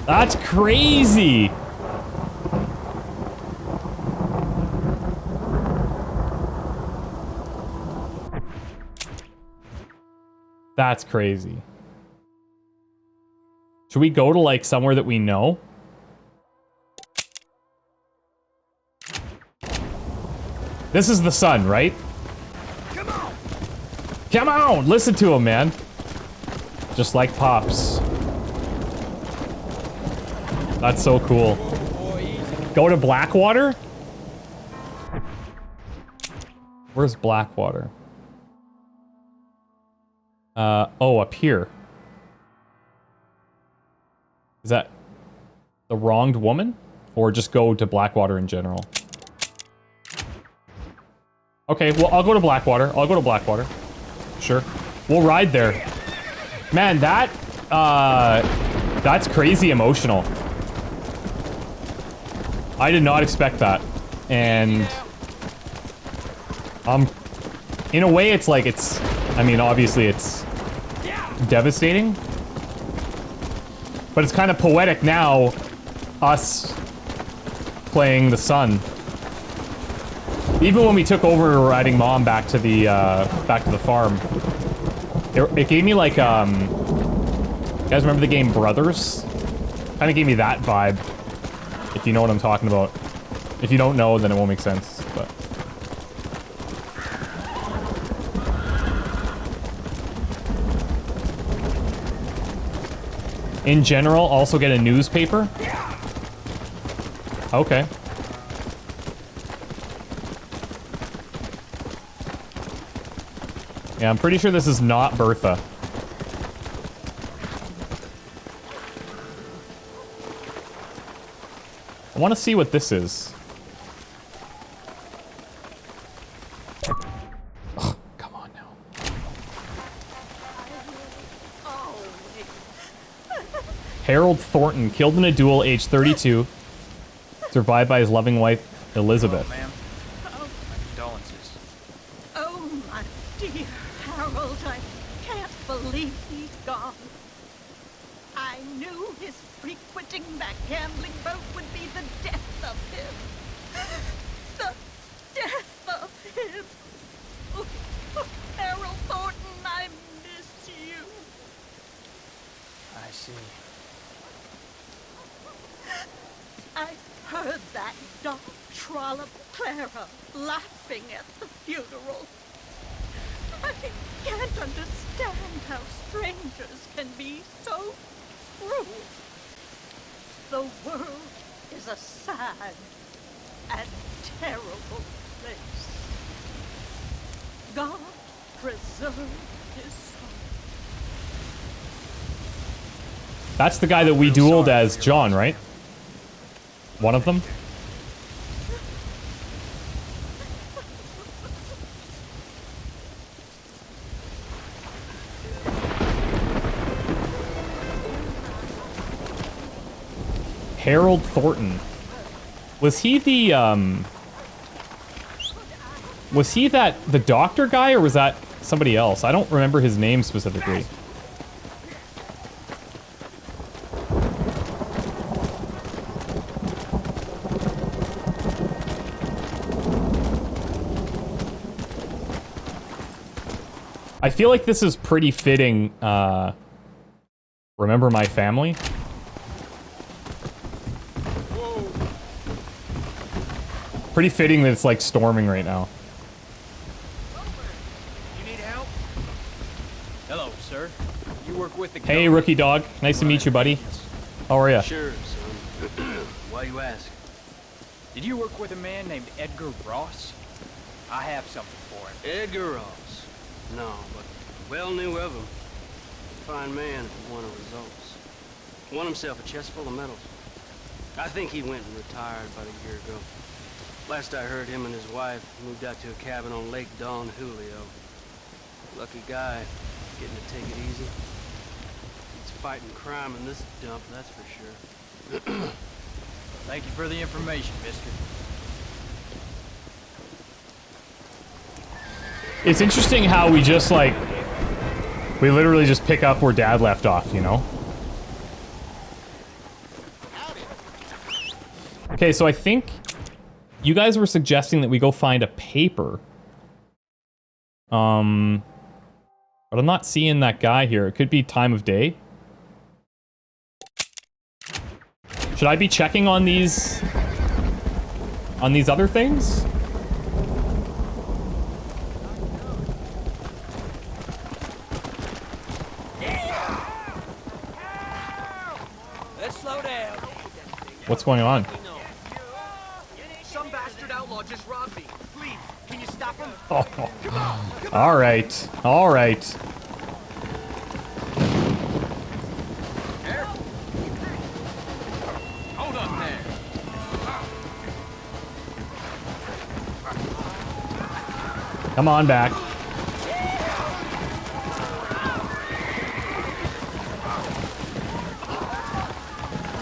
That's crazy. That's crazy. Should we go to like somewhere that we know? This is the sun, right? Come on! Come on! Listen to him, man. Just like Pops. That's so cool. Go to Blackwater? Where's Blackwater? Oh, up here. Is that the wronged woman? Or just go to Blackwater in general? Okay, well, I'll go to Blackwater. I'll go to Blackwater. Sure. We'll ride there. Man, that's crazy emotional. I did not expect that. And in a way it's like I mean, obviously it's devastating. But it's kind of poetic now, us playing the sun. Even when we took over, we were riding Mom back to the farm. It gave me like, you guys remember the game Brothers? Kind of gave me that vibe, if you know what I'm talking about. If you don't know, then it won't make sense, but. In general, also get a newspaper? Okay. Yeah, I'm pretty sure this is not Bertha. I want to see what this is. Ugh, come on now. Harold Thornton, killed in a duel, age 32. Survived by his loving wife, Elizabeth. Oh, ma'am. Oh, my condolences. Oh, my dear Harold, I can't believe he's gone. I knew his frequenting that gambling boat would be the death of him. The death of him. Oh, Harold Thornton, I miss you. I see. I heard that dog trollop Clara laughing at the funeral. I can't understand how strangers can be so cruel. The world is a sad and terrible place. God preserve his soul. That's the guy that we dueled as John, right? One of them? Harold Thornton. Was he the, was he the doctor guy, or was that somebody else? I don't remember his name specifically. I feel like this is pretty fitting, Remember My Family? Pretty fitting that it's like storming right now. You need help? Hello, sir. You work with the Hey, rookie dog. Nice to meet you, buddy. How are ya? Sure, son. Why you ask? Did you work with a man named Edgar Ross? I have something for him. Edgar Ross. No, but well knew of him. Fine man if he wanted results. Won himself a chest full of medals. I think he went and retired about a year ago. Last I heard, him and his wife moved out to a cabin on Lake Don Julio. Lucky guy, getting to take it easy. He's fighting crime in this dump, that's for sure. Thank you for the information, mister. It's interesting how we just like, we literally just pick up where Dad left off, you know? Okay, so I think you guys were suggesting that we go find a paper. But I'm not seeing that guy here. It could be time of day. Should I be checking on these other things? Let's slow down. What's going on? Some bastard outlaw just robbed me. Please, can you stop him? Oh. All right. All right. Hold up there. Come on back.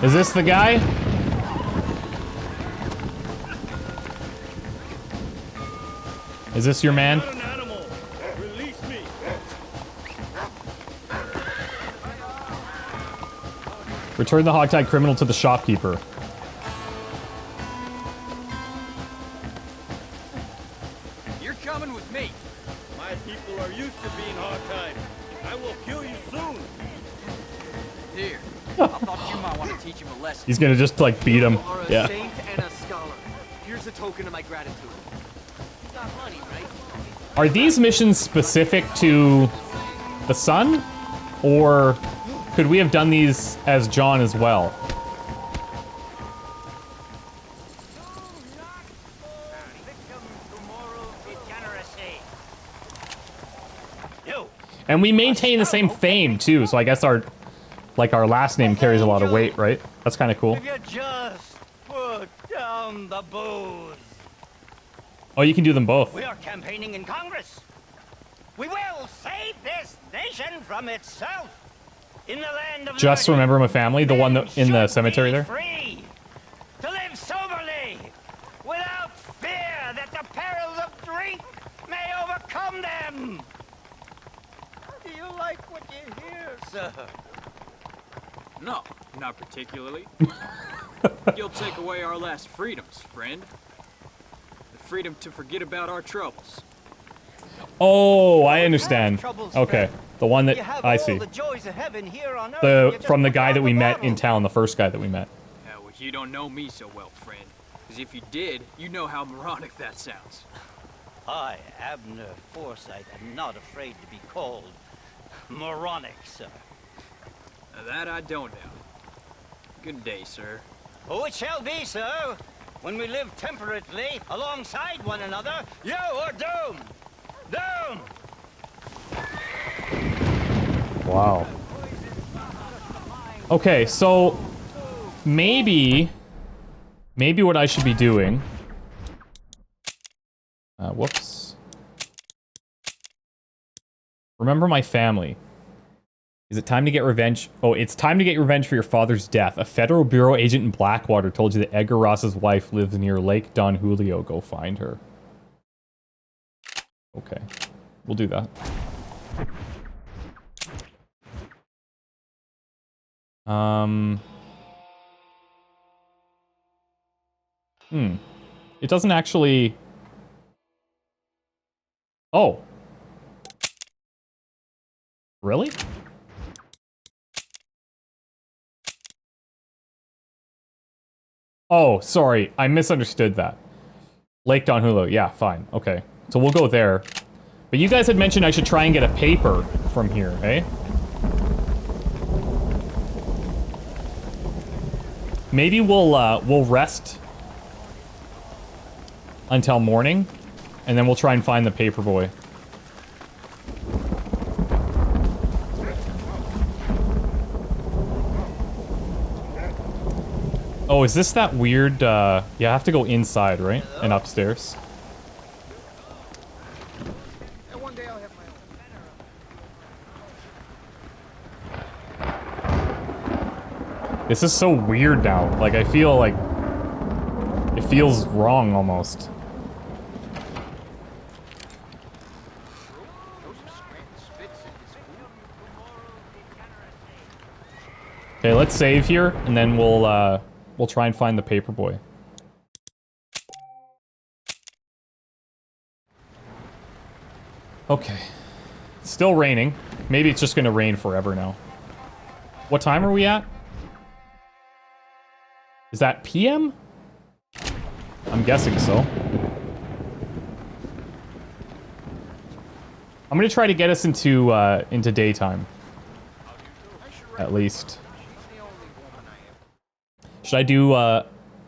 Is this the guy? Is this your man? Not an animal. Release me. Return the hogtied criminal to the shopkeeper. You're coming with me. My people are used to being hog-tied. I will kill you soon. Here. I thought you might want to teach him a lesson. He's gonna just like beat him. You are a Yeah. saint and a scholar. Here's a token of my gratitude. You got money, right? Are these missions specific to the sun? Or could we have done these as John as well? And we maintain the same fame too, so I guess our last name carries a lot of weight, right? That's kind of cool. If you just put down the booze. Oh, you can do them both. We are campaigning in Congress. We will save this nation from itself. In the land of Just liberty, remember my family, the one that in the should cemetery be there. Free to live soberly, without fear that the perils of drink may overcome them. Do you like what you hear, sir? No, not particularly. You'll take away our last freedoms, friend. The freedom to forget about our troubles. Oh, I understand. Troubles, Okay, friend. the one You that have I all see. the joys of heaven here on earth, The and you just from the put guy down that we the met bottle. in town, the first guy that we met. Yeah, well, you don't know me so well, friend. Because if you did, you know how moronic that sounds. I, Abner Forsyth, am not afraid to be called moronic, sir. Now that I don't doubt. Good day, sir. Oh, it shall be, sir. When we live temperately alongside one another, you are doomed. Doomed. Wow. Okay, so maybe what I should be doing. Whoops. Remember my family. Is it time to get revenge? Oh, it's time to get revenge for your father's death. A federal bureau agent in Blackwater told you that Edgar Ross's wife lives near Lake Don Julio. Go find her. Okay. We'll do that. It doesn't actually... Oh. Really? Oh, sorry. I misunderstood that. Lake Don Julio. Yeah, fine. Okay. So we'll go there. But you guys had mentioned I should try and get a paper from here, eh? Maybe we'll rest until morning, and then we'll try and find the paper boy. Oh, is this that weird, yeah, I have to go inside, right? And upstairs. And one day I'll have my own. This is so weird now. Like, I feel like... It feels wrong, almost. Okay, let's save here, and then we'll try and find the paper boy. Okay. Still raining. Maybe it's just gonna rain forever now. What time are we at? Is that PM? I'm guessing so. I'm gonna try to get us into daytime. At least. Should I do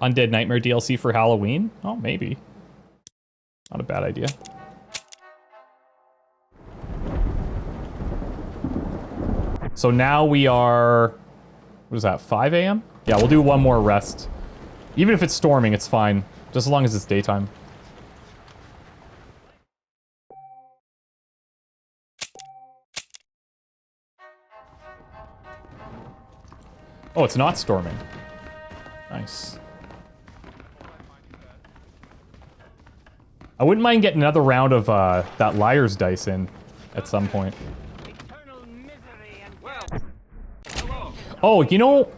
Undead Nightmare DLC for Halloween? Oh, maybe. Not a bad idea. So now we are... What is that, 5 a.m.? Yeah, we'll do one more rest. Even if it's storming, it's fine. Just as long as it's daytime. Oh, it's not storming. Nice. I wouldn't mind getting another round of that liar's dice in at some point. Oh, you know,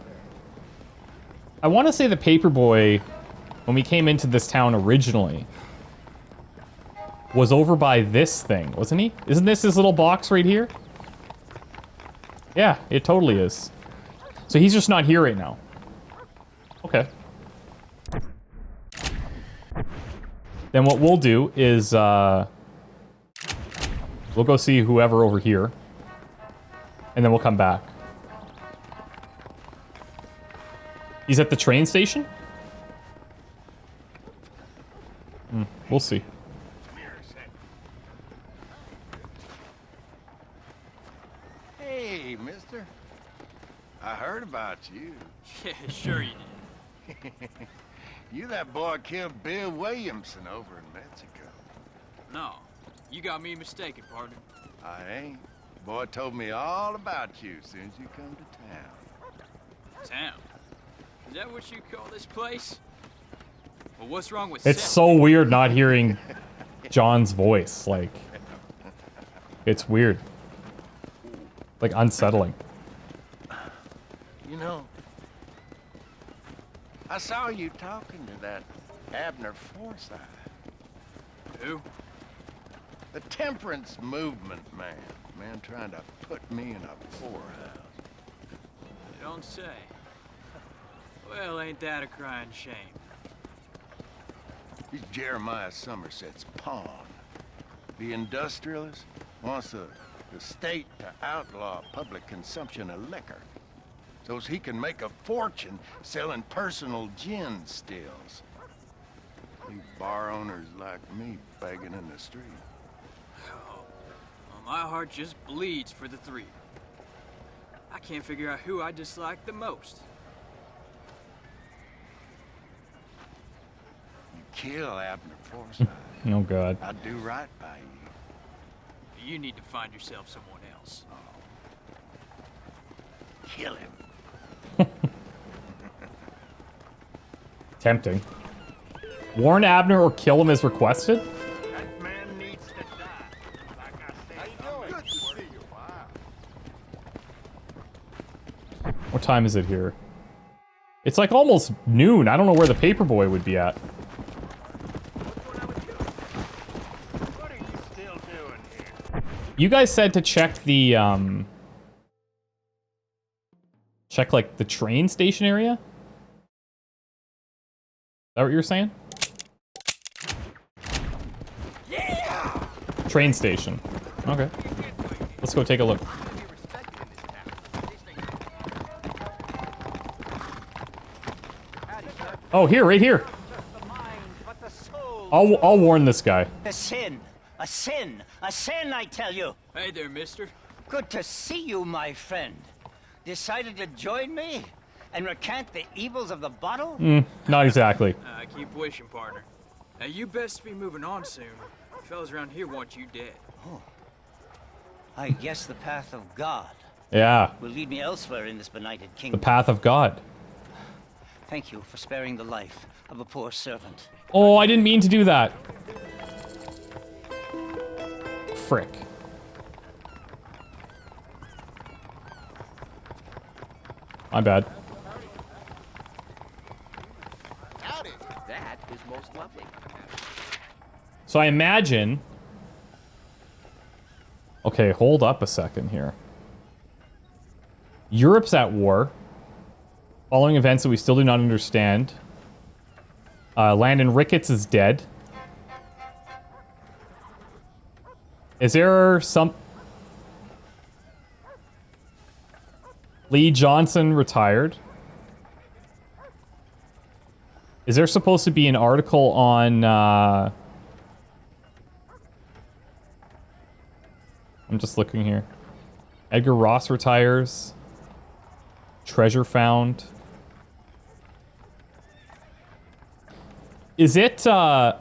I want to say the Paperboy, when we came into this town originally, was over by this thing, wasn't he? Isn't this his little box right here? Yeah, it totally is. So he's just not here right now. Okay. Then what we'll do is, we'll go see whoever over here. And then we'll come back. He's at the train station? We'll see. Hey, mister. I heard about you. Yeah, sure you did. You that boy killed Bill Williamson over in Mexico. No, you got me mistaken, partner. I ain't. Boy told me all about you as soon as you come to town. Town? Is that what you call this place? Well, what's wrong with It's Seth? so weird not hearing John's voice. Like, it's weird. Like, unsettling. You know, I saw you talking to that Abner Forsyth. Who? The temperance movement man. Man trying to put me in a poorhouse. You don't say. Well, ain't that a crying shame? He's Jeremiah Somerset's pawn. The industrialist wants the state to outlaw public consumption of liquor, so he can make a fortune selling personal gin stills. Leave bar owners like me begging in the street. Oh, well, my heart just bleeds for the three. I can't figure out who I dislike the most. You kill Abner Forsyth, Oh, God. I'd do right by you. You need to find yourself someone else. Kill him. Tempting. Warn Abner or kill him as requested? That man needs to die. Like I said, how you doing? Good to see you. Wow. What time is it here? It's like almost noon. I don't know where the Paperboy would be at. What are you still doing here? You guys said to check the, check, like, the train station area? Is that what you were saying? Yeah! Train station. Okay. Let's go take a look. Oh, here, right here. I'll warn this guy. A sin, a sin, a sin, I tell you. Hey there, mister. Good to see you, my friend. Decided to join me and recant the evils of the bottle? Not exactly. I keep wishing, partner. Now, you best be moving on soon. The fellas around here want you dead. I guess the path of God Yeah, will lead me elsewhere in this benighted the kingdom. path of God. Thank you for sparing the life of a poor servant. Oh, I didn't mean to do that. Frick. My bad. Howdy. That is most lovely. So I imagine Okay, hold up a second here. Europe's at war. Following events that we still do not understand. Landon Ricketts is dead. Is there some... Lee Johnson retired. Is there supposed to be an article on... I'm just looking here. Edgar Ross retires. Treasure found. Is it, are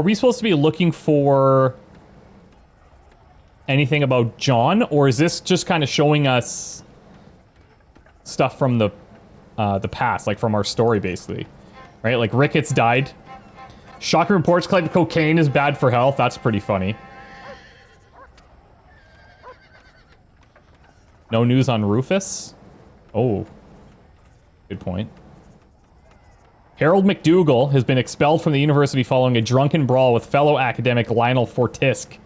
we supposed to be looking for anything about John, or is this just kind of showing us stuff from the past, like from our story, basically? Right, like Ricketts died. Shocking reports claim cocaine is bad for health. That's pretty funny. No news on Rufus? Oh. Good point. Harold McDougal has been expelled from the university following a drunken brawl with fellow academic Lionel Fortisk.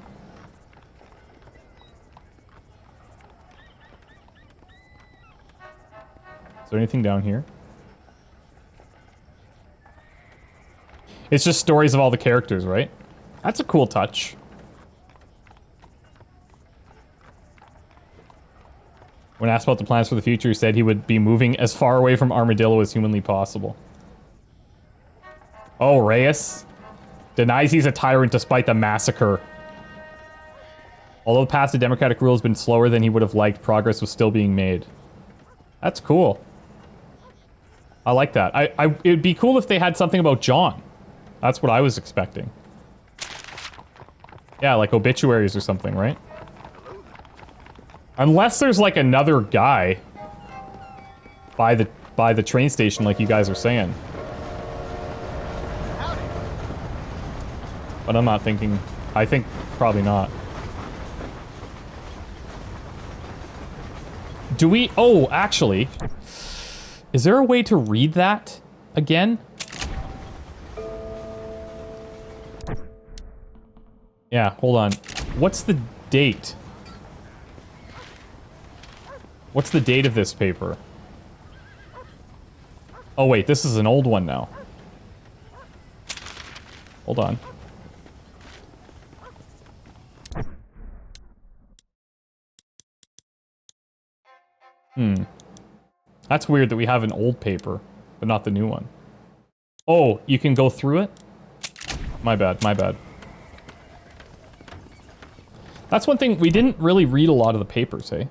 Is there anything down here? It's just stories of all the characters, right? That's a cool touch. When asked about the plans for the future, he said he would be moving as far away from Armadillo as humanly possible. Oh, Reyes denies he's a tyrant despite the massacre. Although the path to democratic rule has been slower than he would have liked, progress was still being made. That's cool. I like that. It'd be cool if they had something about John. That's what I was expecting. Yeah, like obituaries or something, right? Unless there's like another guy by the train station, like you guys are saying. But I'm not thinking. I think probably not. Do we? Oh, actually, is there a way to read that again? Yeah, hold on. What's the date? What's the date of this paper? Oh wait, this is an old one now. Hold on. That's weird that we have an old paper, but not the new one. Oh, you can go through it? My bad, my bad. That's one thing, we didn't really read a lot of the papers, hey?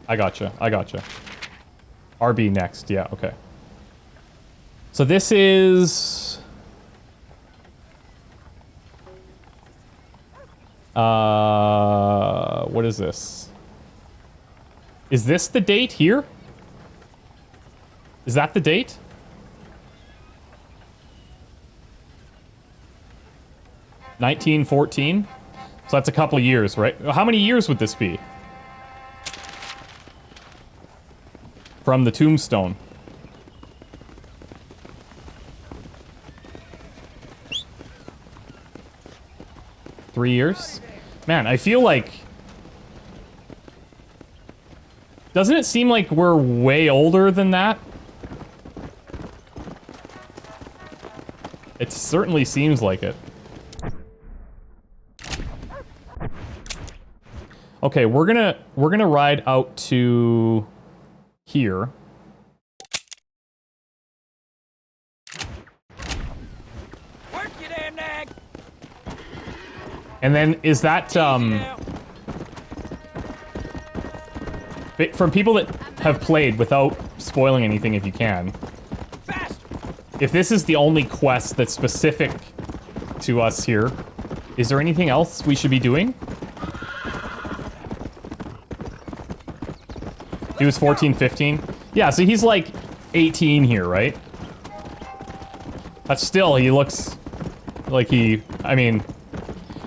I gotcha, I gotcha. RB next, yeah, okay. So this is... what is this? Is this the date here? Is that the date? $1914? So that's a couple of years, right? How many years would this be? From the tombstone. Three years? Man, I feel like... Doesn't it seem like we're way older than that? It certainly seems like it. Okay, we're gonna ride out to here. Work your damn nag. And then is that from people that have played without spoiling anything if you can. If this is the only quest that's specific to us here, is there anything else we should be doing? He was 14, 15? Yeah, so he's like 18 here, right? But still, he looks like he... I mean,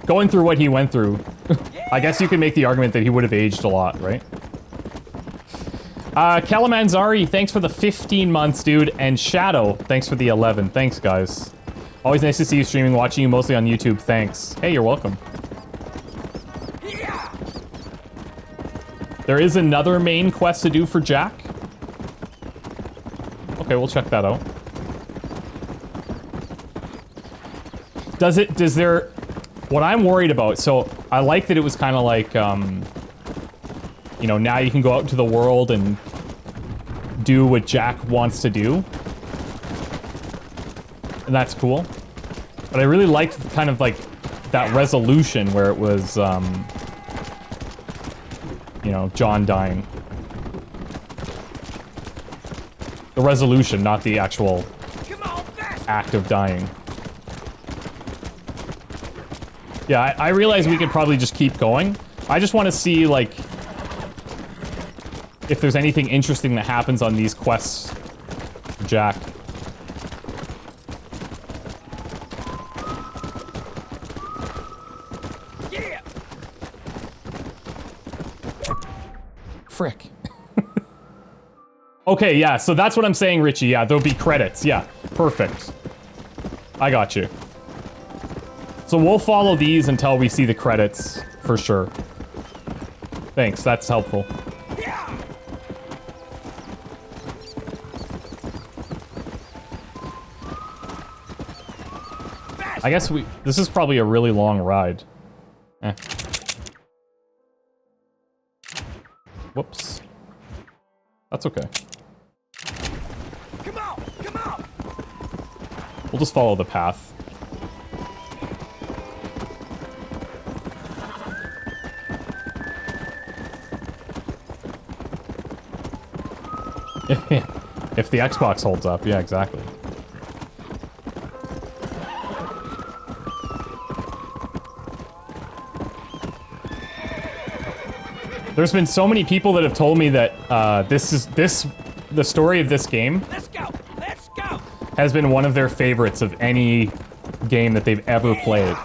going through what he went through, I guess you could make the argument that he would have aged a lot, right? Kalamanzari, thanks for the 15 months, dude. And Shadow, thanks for the 11. Thanks, guys. Always nice to see you streaming, watching you mostly on YouTube. Thanks. Hey, you're welcome. There is another main quest to do for Jack. Okay, we'll check that out. What I'm worried about, so I like that it was kind of like, you know, now you can go out into the world and do what Jack wants to do. And that's cool. But I really liked kind of like that resolution where it was, you know, John dying. The resolution, not the actual act of dying. Yeah, I realize we could probably just keep going. I just want to see, like, if there's anything interesting that happens on these quests for Jack. Yeah. Frick. Okay, yeah, so that's what I'm saying, Richie. Yeah, there'll be credits. Yeah, perfect. I got you. So we'll follow these until we see the credits, for sure. Thanks, that's helpful. I guess this is probably a really long ride. Whoops. That's okay. Come on, come on. We'll just follow the path. If the Xbox holds up, yeah, exactly. There's been so many people that have told me that the story of this game Let's go. Let's go. has been one of their favorites of any game that they've ever played.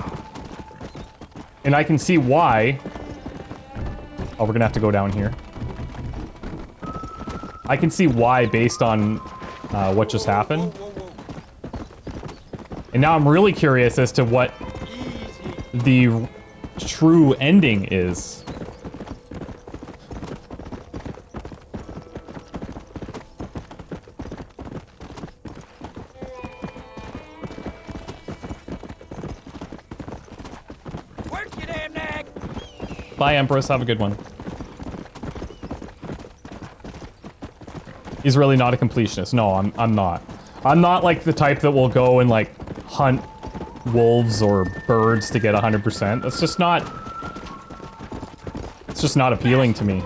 And I can see why. Oh, we're gonna have to go down here. I can see why based on what just happened. And now I'm really curious as to what the true ending is. Bye, Empress. Have a good one. He's really not a completionist. No, I'm not. I'm not like the type that will go and like hunt wolves or birds to get 100%. That's just not... It's just not appealing to me.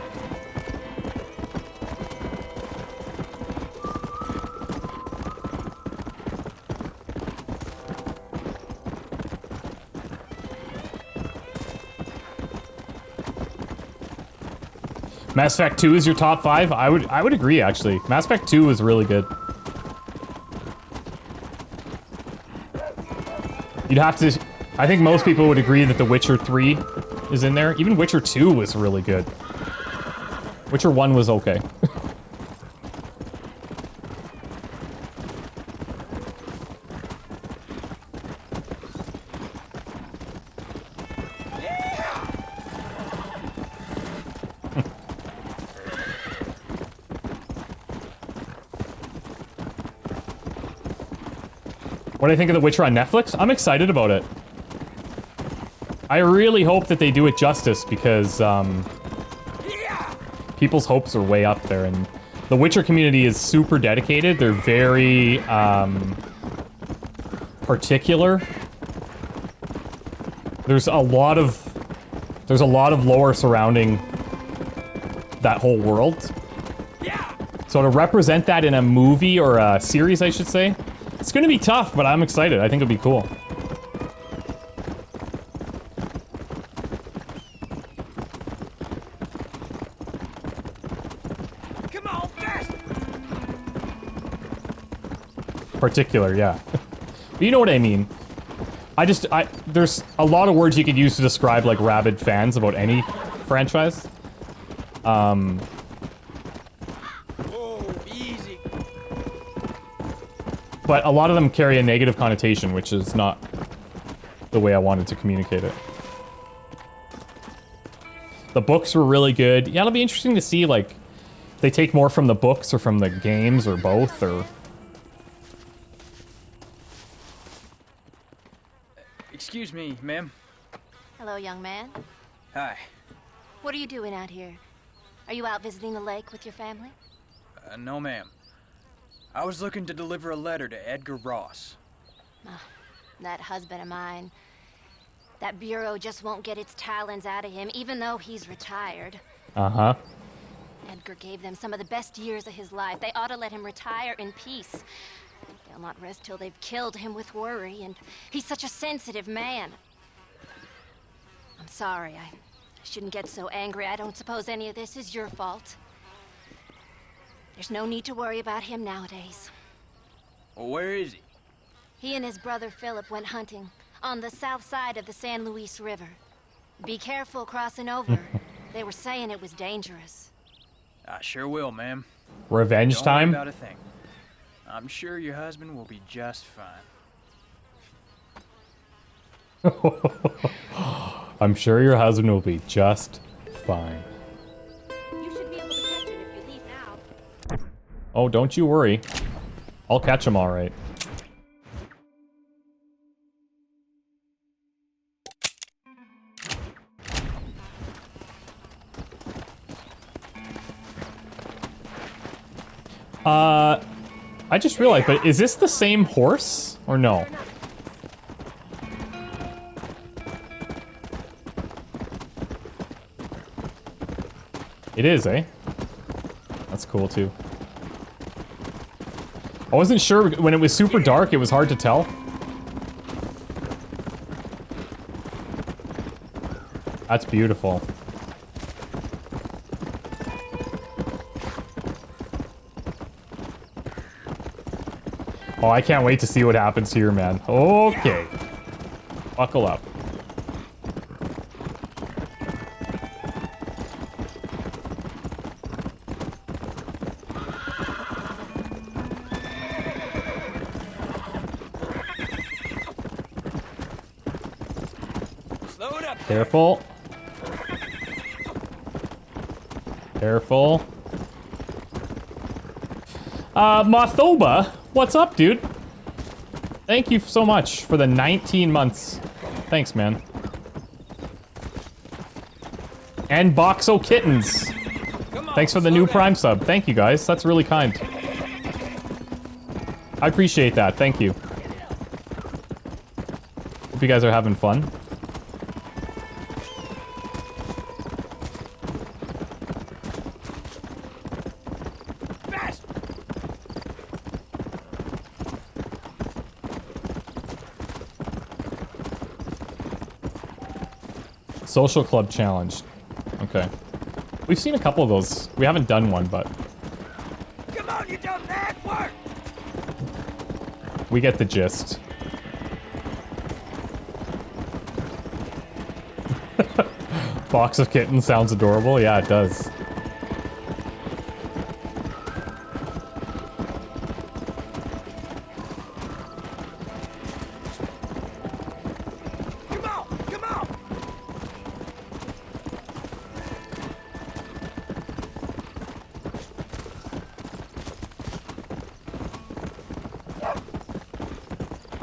Mass Effect 2 is your top 5? I would agree, actually. Mass Effect 2 is really good. You'd have to... I think most people would agree that The Witcher 3 is in there. Even Witcher 2 was really good. Witcher 1 was okay. What do I think of The Witcher on Netflix? I'm excited about it. I really hope that they do it justice because people's hopes are way up there, and the Witcher community is super dedicated. They're very particular. There's a lot of lore surrounding that whole world. So to represent that in a movie or a series, I should say, it's gonna be tough, but I'm excited. I think it'll be cool. Come on, fast. Particular, yeah. But you know what I mean. There's a lot of words you could use to describe like rabid fans about any franchise. Whoa, easy. But a lot of them carry a negative connotation, which is not the way I wanted to communicate it. The books were really good. Yeah, it'll be interesting to see, like, if they take more from the books or from the games or both, or... Excuse me, ma'am. Hello, young man. Hi. What are you doing out here? Are you out visiting the lake with your family? No, ma'am. I was looking to deliver a letter to Edgar Ross. That husband of mine. That bureau just won't get its talons out of him, even though he's retired. Uh-huh. Edgar gave them some of the best years of his life. They ought to let him retire in peace. They'll not rest till they've killed him with worry, and he's such a sensitive man. I'm sorry, I shouldn't get so angry. I don't suppose any of this is your fault. There's no need to worry about him nowadays. Well, where is he? He and his brother Philip went hunting on the south side of the San Luis River. Be careful crossing over. They were saying it was dangerous. I sure will, ma'am. Revenge Don't time? worry about a thing. I'm sure your husband will be just fine. I'm sure your husband will be just fine. You should be able to catch him if you leave now. Oh, don't you worry. I'll catch him all right. I just realized, but is this the same horse or no? It is, eh? That's cool too. I wasn't sure when it was super dark, it was hard to tell. That's beautiful. Oh, I can't wait to see what happens here, man. Okay. Buckle up. Slow it up. Careful. Careful. Mothoba, what's up, dude? Thank you so much for the 19 months. Thanks, man. And Boxo Kittens. Thanks for the new Prime sub. Thank you, guys. That's really kind. I appreciate that. Thank you. Hope you guys are having fun. Social Club Challenge. Okay. We've seen a couple of those. We haven't done one, but... Come on, you dumb nag, work! we get the gist. Box of kittens sounds adorable. Yeah, it does.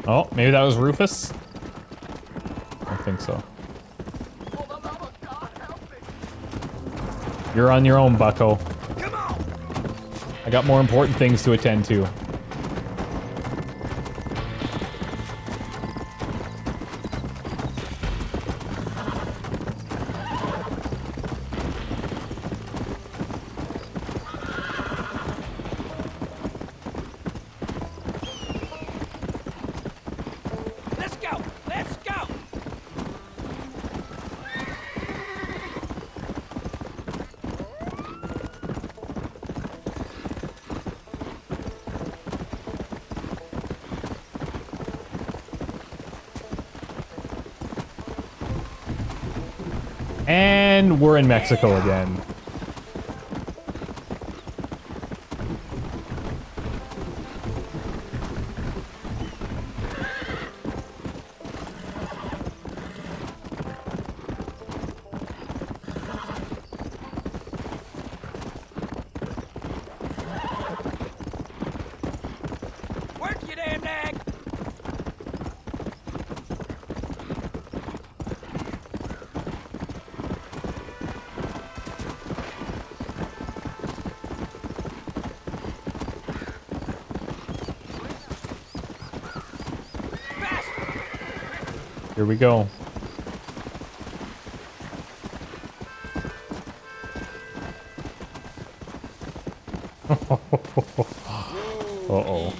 Oh, maybe that was Rufus? I don't think so. You're on your own, bucko. I got more important things to attend to. And we're in Mexico again. Here we go. Uh-oh.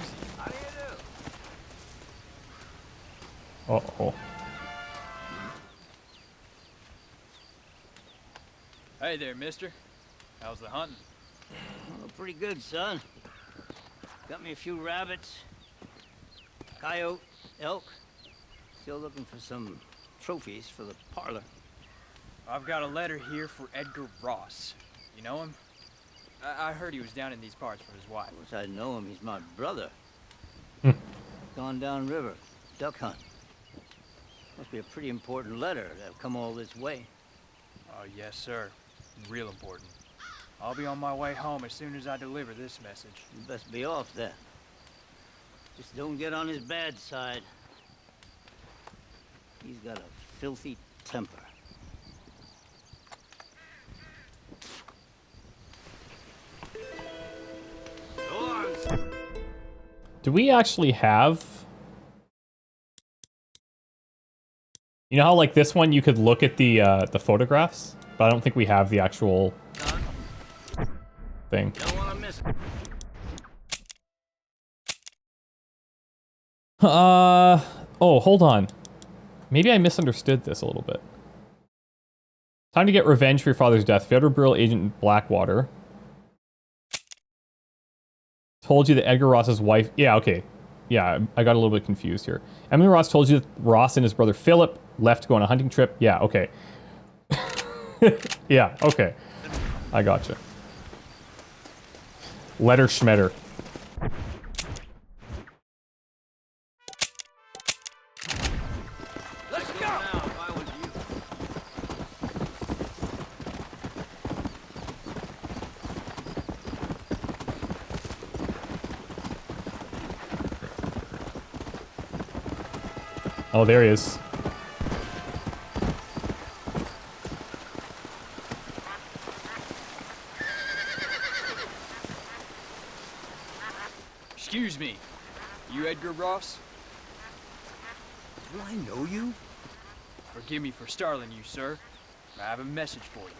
Uh-oh. Hey there, mister. How's the hunting? Oh, pretty good, son. Got me a few rabbits, coyote, elk. Still looking for some trophies for the parlor. I've got a letter here for Edgar Ross. You know him? I heard he was down in these parts for his wife. Of course I know him. He's my brother. Hmm. Gone down river, duck hunt. Must be a pretty important letter to have come all this way. Oh, yes, sir. Real important. I'll be on my way home as soon as I deliver this message. You best be off then. Just don't get on his bad side. He's got a filthy temper. Do we actually have... You know how, like, this one you could look at the photographs? But I don't think we have the actual thing. Don't want to miss it. Oh, hold on. Maybe I misunderstood this a little bit. Time to get revenge for your father's death. Federal Bureau agent Blackwater told you that Edgar Ross's wife... Yeah, okay. Yeah, I got a little bit confused here. Emily Ross told you that Ross and his brother Philip left to go on a hunting trip. Yeah, okay. Yeah, okay. I gotcha. Letter Schmetter. Let's go now, if I was you. Oh, there he is. Excuse me. You Edgar Ross? Do I know you? Forgive me for startling you, sir. I have a message for you.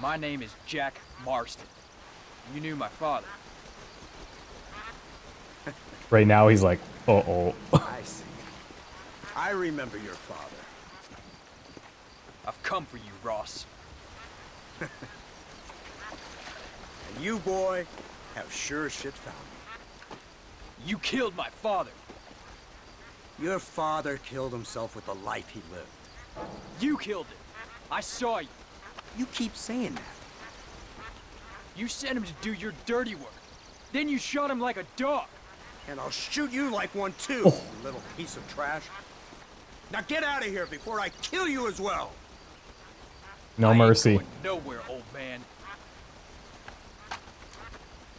My name is Jack Marston. You knew my father. Right now he's like, uh-oh. I see. I remember your father. I've come for you, Ross. And you, boy, have sure as shit found me. You killed my father. Your father killed himself with the life he lived. You killed him. I saw you. You keep saying that. You sent him to do your dirty work. Then you shot him like a dog. And I'll shoot you like one too, you little piece of trash. Now get out of here before I kill you as well. No I ain't mercy. going nowhere, old man.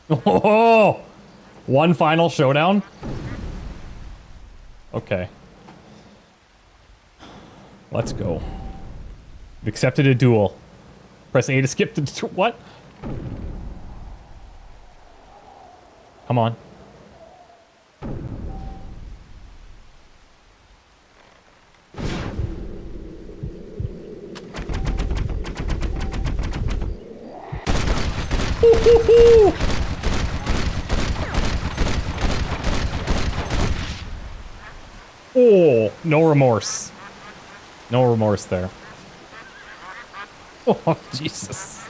Oh! One final showdown? Okay. Let's go. You've accepted a duel. Press A to skip the... What? Come on. Oh, no remorse. No remorse there. Oh, Jesus.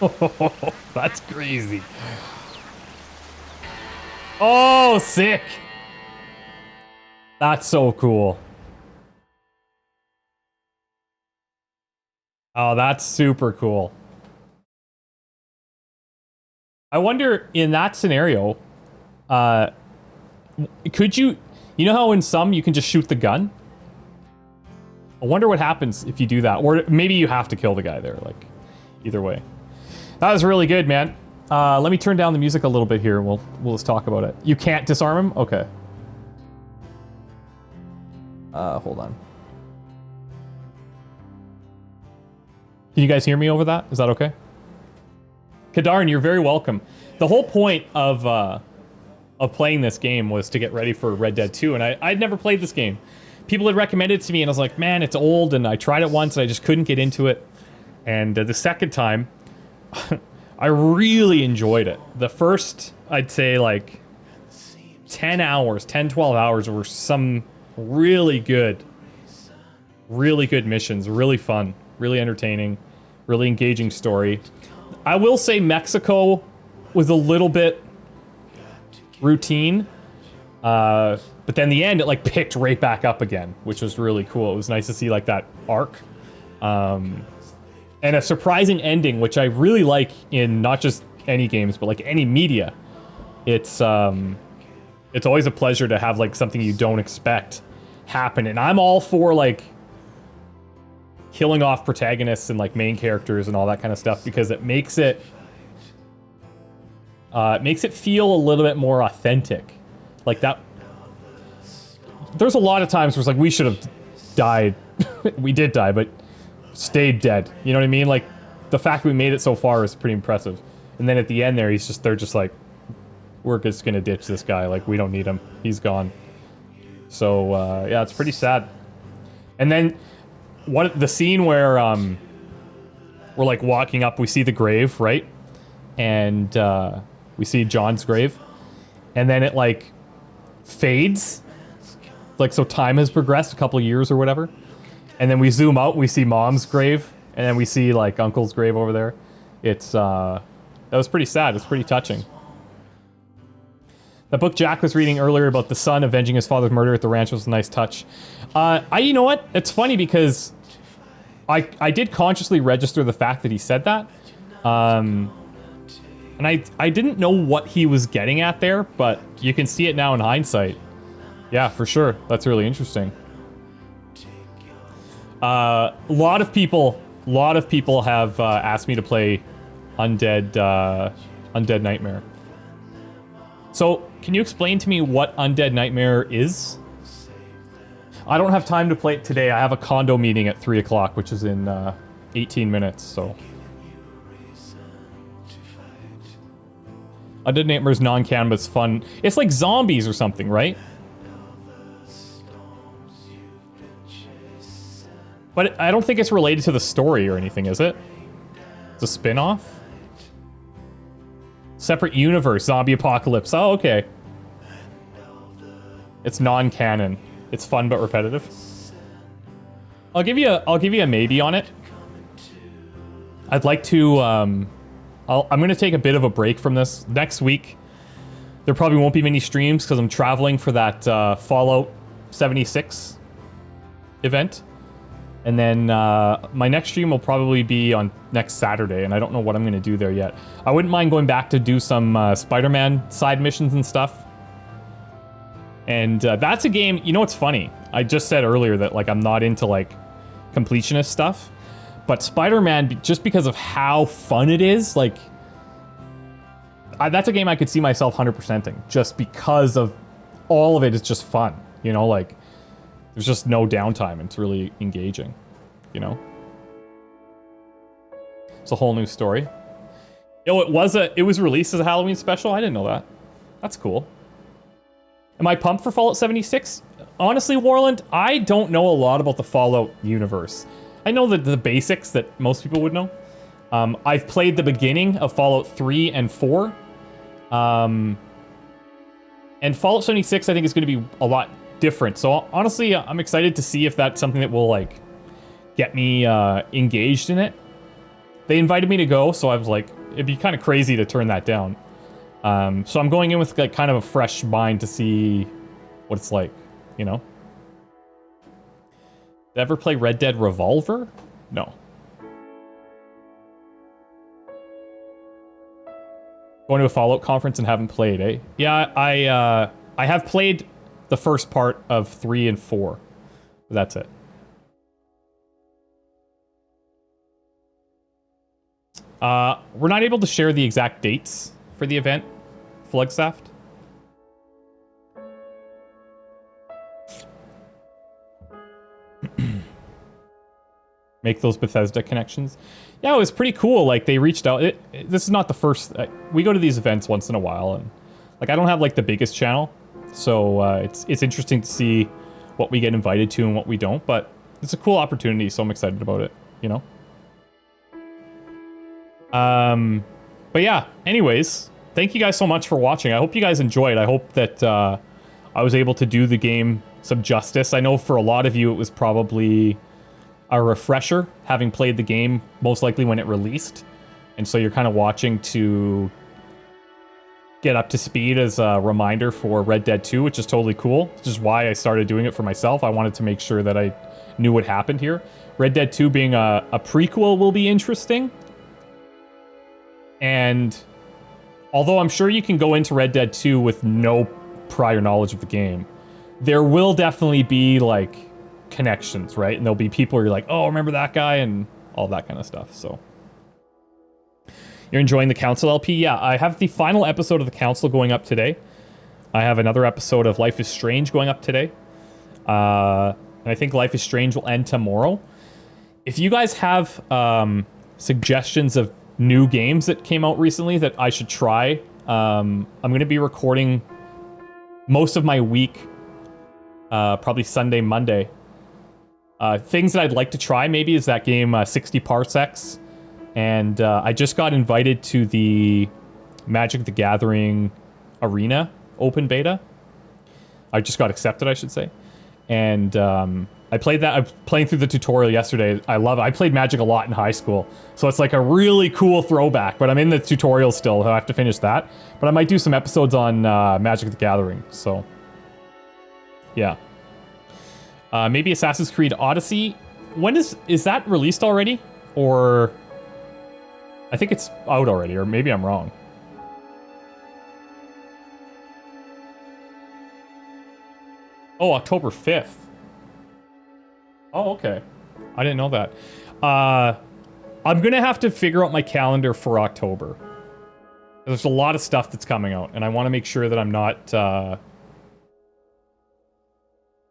Oh, that's crazy. Oh, sick. That's so cool. Oh, that's super cool. I wonder, in that scenario, could you know how in some you can just shoot the gun? I wonder what happens if you do that. Or maybe you have to kill the guy there, like, either way. That was really good, man. Let me turn down the music a little bit here and we'll just talk about it. You can't disarm him? Okay. Hold on. Can you guys hear me over that? Is that okay? Kadarn, you're very welcome. The whole point of playing this game was to get ready for Red Dead 2, and I'd never played this game. People had recommended it to me, and I was like, man, it's old, and I tried it once, and I just couldn't get into it. And the second time, I really enjoyed it. The first, I'd say, like, 10 hours, 10, 12 hours were some really good missions, really fun, really entertaining, really engaging story. I will say Mexico was a little bit routine, but then the end, it like picked right back up again, which was really cool. It was nice to see like that arc, and a surprising ending, which I really like in not just any games, but like any media. It's always a pleasure to have like something you don't expect happen, and I'm all for like killing off protagonists and like main characters and all that kind of stuff, because it makes it feel a little bit more authentic. Like that, there's a lot of times where it's like, we should have died. We did die, but stayed dead. You know what I mean? Like, the fact we made it so far is pretty impressive. And then at the end there, they're just like, we're just gonna ditch this guy. Like, we don't need him. He's gone. So, yeah, it's pretty sad. And then, the scene where, we're like walking up, we see the grave, right? And, we see John's grave. And then it like fades. Like, so time has progressed a couple of years or whatever. And then we zoom out, we see Mom's grave. And then we see like Uncle's grave over there. It's, that was pretty sad. It's pretty touching. The book Jack was reading earlier about the son avenging his father's murder at the ranch was a nice touch. You know what? It's funny because I did consciously register the fact that he said that. And I didn't know what he was getting at there, but you can see it now in hindsight. Yeah, for sure. That's really interesting. A lot of people have asked me to play Undead Nightmare. So, can you explain to me what Undead Nightmare is? I don't have time to play it today. I have a condo meeting at 3 o'clock, which is in 18 minutes, so... Undead Nightmare is non-canon, but it's fun. It's like zombies or something, right? But I don't think it's related to the story or anything, is it? It's a spin-off? Separate universe, zombie apocalypse. Oh, okay. It's non-canon. It's fun but repetitive. I'll give you a maybe on it. I'd like to, I'm gonna take a bit of a break from this. Next week, there probably won't be many streams because I'm traveling for that Fallout 76 event. And then my next stream will probably be on next Saturday, and I don't know what I'm going to do there yet. I wouldn't mind going back to do some Spider-Man side missions and stuff. And that's a game, you know what's funny? I just said earlier that like I'm not into like completionist stuff. But Spider-Man, just because of how fun it is, like... that's a game I could see myself 100%ing. Just because of all of it is just fun. You know, like... There's just no downtime. It's really engaging, you know? It's a whole new story. Oh, it was released as a Halloween special? I didn't know that. That's cool. Am I pumped for Fallout 76? Honestly, Warland, I don't know a lot about the Fallout universe. I know the basics that most people would know. I've played the beginning of Fallout 3 and 4. And Fallout 76, I think, is going to be a lot different. So honestly, I'm excited to see if that's something that will like get me engaged in it. They invited me to go, so I was like, it'd be kind of crazy to turn that down. So I'm going in with like kind of a fresh mind to see what it's like, you know? Did I ever play Red Dead Revolver? No. Going to a Fallout conference and haven't played, eh? Yeah, I have played the first part of 3 and 4. That's it. We're not able to share the exact dates for the event, Flagstaff. make those Bethesda connections. Yeah, it was pretty cool. Like, they reached out. This is not the first... we go to these events once in a while, and like, I don't have like the biggest channel, so it's interesting to see what we get invited to and what we don't, but it's a cool opportunity, so I'm excited about it, you know? But yeah, anyways, thank you guys so much for watching. I hope you guys enjoyed. I hope that I was able to do the game some justice. I know for a lot of you it was probably a refresher, having played the game most likely when it released, and so you're kind of watching to get up to speed as a reminder for Red Dead 2, which is totally cool, which is why I started doing it for myself. I wanted to make sure that I knew what happened here. Red Dead 2 being a prequel will be interesting. And although I'm sure you can go into Red Dead 2 with no prior knowledge of the game, there will definitely be, like, connections, right? And there'll be people who are like, oh, remember that guy? And all that kind of stuff, so... You're enjoying the Council LP? Yeah, I have the final episode of the Council going up today. I have another episode of Life is Strange going up today. And I think Life is Strange will end tomorrow. If you guys have suggestions of new games that came out recently that I should try, I'm going to be recording most of my week, probably Sunday, Monday. Things that I'd like to try maybe is that game 60 Parsecs. And I just got invited to the Magic the Gathering Arena open beta. I just got accepted, I should say. And I played that. I'm playing through the tutorial yesterday. I love it. I played Magic a lot in high school. So it's like a really cool throwback. But I'm in the tutorial still. I have to finish that. But I might do some episodes on Magic the Gathering. So, yeah. Maybe Assassin's Creed Odyssey. When is that released already? Or... I think it's out already, or maybe I'm wrong. Oh, October 5th. Oh, okay. I didn't know that. I'm gonna have to figure out my calendar for October. There's a lot of stuff that's coming out, and I want to make sure that I'm not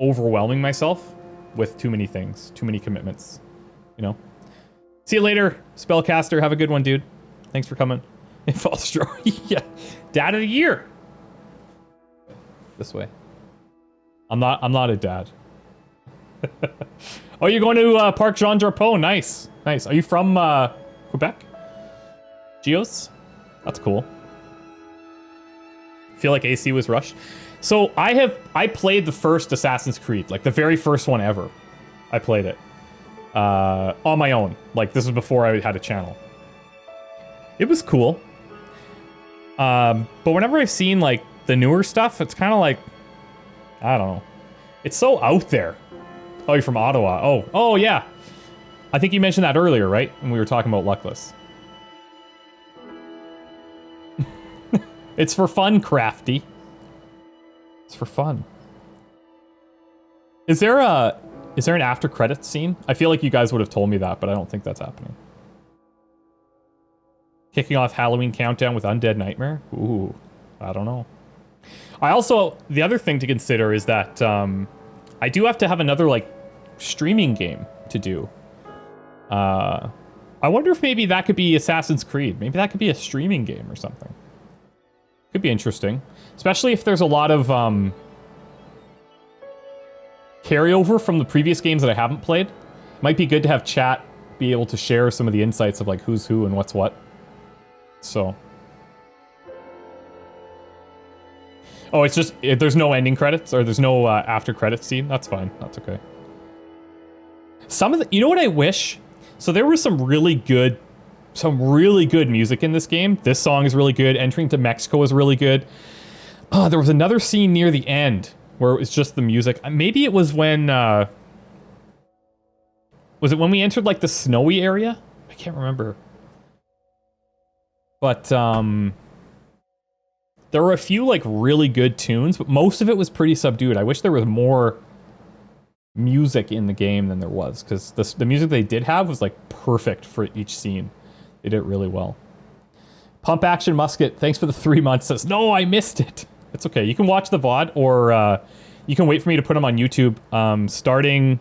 overwhelming myself with too many things, too many commitments, you know? See you later, Spellcaster. Have a good one, dude. Thanks for coming. False story. Yeah. Dad of the year. This way. I'm not a dad. Oh, you're going to Parc Jean Drapeau. Nice. Nice. Are you from Quebec? Geos? That's cool. Feel like AC was rushed. So I played the first Assassin's Creed, like the very first one ever. I played it. On my own. Like, this was before I had a channel. It was cool. But whenever I've seen, like, the newer stuff, it's kind of like... I don't know. It's so out there. Oh, you're from Ottawa. Oh, yeah. I think you mentioned that earlier, right? When we were talking about Luckless. It's for fun, Crafty. It's for fun. Is there an after credits scene? I feel like you guys would have told me that, but I don't think that's happening. Kicking off Halloween countdown with Undead Nightmare? Ooh, I don't know. The other thing to consider is that I do have to have another, like, streaming game to do. I wonder if maybe that could be Assassin's Creed. Maybe that could be a streaming game or something. Could be interesting. Especially if there's a lot of carryover from the previous games that I haven't played. Might be good to have chat be able to share some of the insights of, like, who's who and what's what. So. Oh, it's just, there's no ending credits, or there's no after credits scene. That's fine. That's okay. You know what I wish? So there was some really good music in this game. This song is really good. Entering to Mexico is really good. Oh, there was another scene near the end where it was just the music. Maybe it was when, was it when we entered, like, the snowy area? I can't remember. But, there were a few, like, really good tunes, but most of it was pretty subdued. I wish there was more music in the game than there was, because the music they did have was, like, perfect for each scene. They did it really well. Pump Action Musket, thanks for the 3 months, says, no, I missed it. It's okay. You can watch the VOD, or you can wait for me to put them on YouTube starting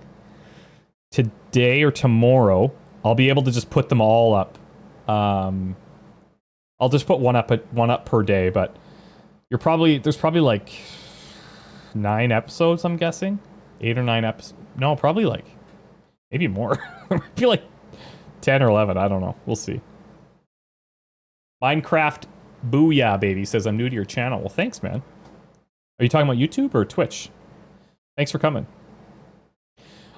today or tomorrow, I'll be able to just put them all up. I'll just put one up per day, but there's probably like 9 episodes, I'm guessing. 8 or 9 episodes. No, probably like maybe more. I feel like 10 or 11. I don't know. We'll see. Minecraft Booyah Baby says, I'm new to your channel. Well, thanks, man. Are you talking about YouTube or Twitch? Thanks for coming.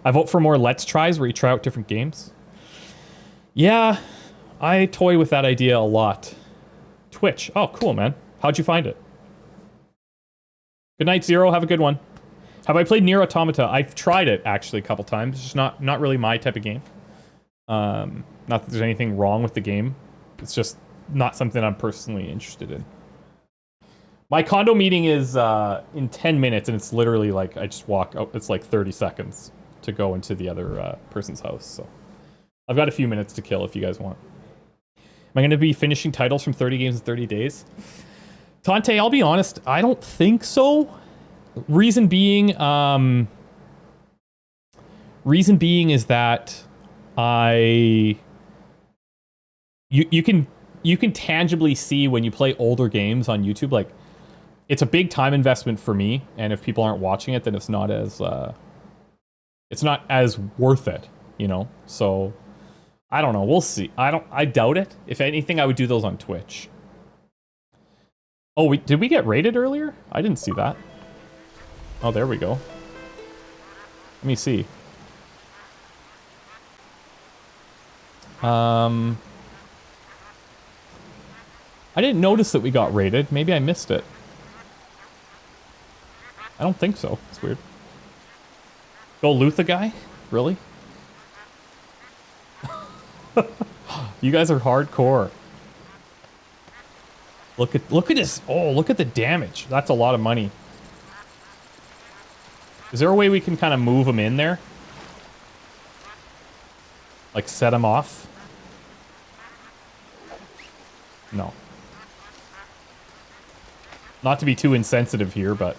I vote for more Let's Tries where you try out different games. Yeah, I toy with that idea a lot. Twitch. Oh, cool, man. How'd you find it? Good night, Zero. Have a good one. Have I played Nier Automata? I've tried it, actually, a couple times. It's just not really my type of game. Not that there's anything wrong with the game. It's just not something I'm personally interested in. My condo meeting is in 10 minutes, and it's literally like, I just walk out. It's like 30 seconds to go into the other person's house, so. I've got a few minutes to kill if you guys want. Am I going to be finishing titles from 30 games in 30 days? Tante, I'll be honest, I don't think so. Reason being is that you can tangibly see when you play older games on YouTube, like, it's a big time investment for me, and if people aren't watching it, then it's not as worth it, you know? So I don't know. We'll see. I doubt it. If anything, I would do those on Twitch. Oh, did we get raided earlier? I didn't see that. Oh, there we go. Let me see. I didn't notice that we got raided. Maybe I missed it. I don't think so. It's weird. Go loot the guy? Really? You guys are hardcore. Look at this. Oh, look at the damage. That's a lot of money. Is there a way we can kind of move him in there? Like set him off? No. Not to be too insensitive here, but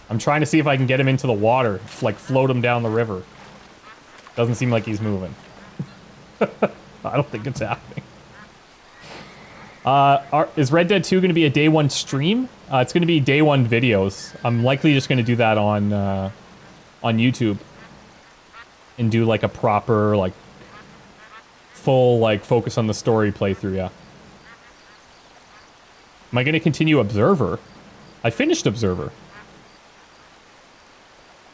I'm trying to see if I can get him into the water, like float him down the river. Doesn't seem like he's moving. I don't think it's happening. Is Red Dead 2 going to be a day one stream? It's going to be day one videos. I'm likely just going to do that on YouTube and do like a proper, like, full, like, focus on the story playthrough, yeah. Am I going to continue Observer? I finished Observer.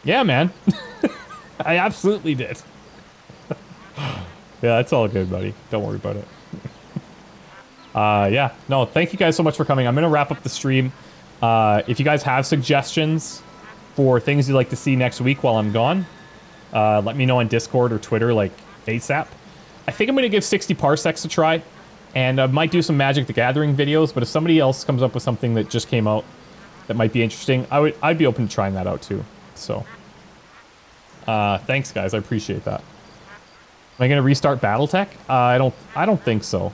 Yeah, man. I absolutely did. Yeah, it's all good, buddy. Don't worry about it. Yeah. No, thank you guys so much for coming. I'm going to wrap up the stream. If you guys have suggestions for things you'd like to see next week while I'm gone, let me know on Discord or Twitter, like, ASAP. I think I'm going to give 60 Parsecs a try, and I might do some Magic the Gathering videos, but if somebody else comes up with something that just came out that might be interesting, I'd be open to trying that out too. So, thanks guys, I appreciate that. Am I going to restart BattleTech? I don't think so.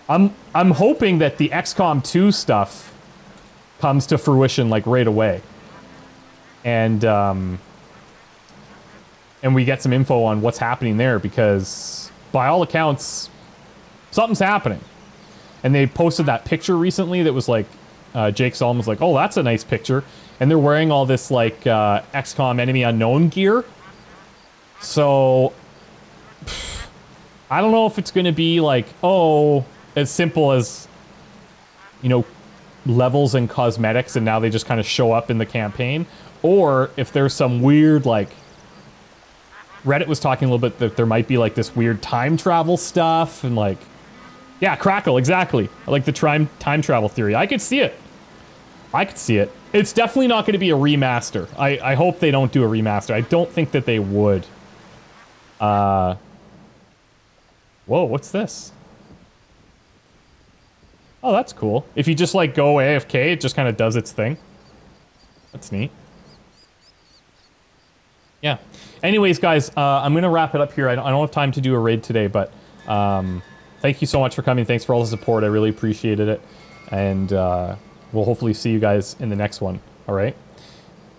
I'm hoping that the XCOM 2 stuff comes to fruition like right away. And we get some info on what's happening there, because by all accounts, something's happening. And they posted that picture recently that was like, Jake Solomon was like, oh, that's a nice picture. And they're wearing all this like XCOM Enemy Unknown gear. So, I don't know if it's going to be like, oh, as simple as, you know, levels and cosmetics, and now they just kind of show up in the campaign. Or if there's some weird, like, Reddit was talking a little bit that there might be like this weird time travel stuff, and like, yeah, Crackle, exactly. I like the time travel theory. I could see it. I could see it. It's definitely not going to be a remaster. I hope they don't do a remaster. I don't think that they would. Whoa, what's this? Oh, that's cool. If you just like go AFK, it just kind of does its thing. That's neat. Yeah. Anyways, guys, I'm going to wrap it up here. I don't have time to do a raid today, but thank you so much for coming. Thanks for all the support. I really appreciated it. And we'll hopefully see you guys in the next one. All right?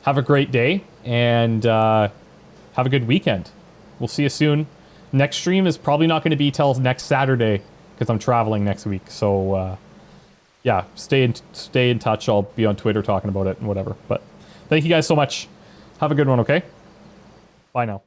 have a great day, and have a good weekend. We'll see you soon. Next stream is probably not going to be till next Saturday, because I'm traveling next week. So, yeah, stay in touch. I'll be on Twitter talking about it and whatever. But thank you guys so much. Have a good one, okay? Bye now.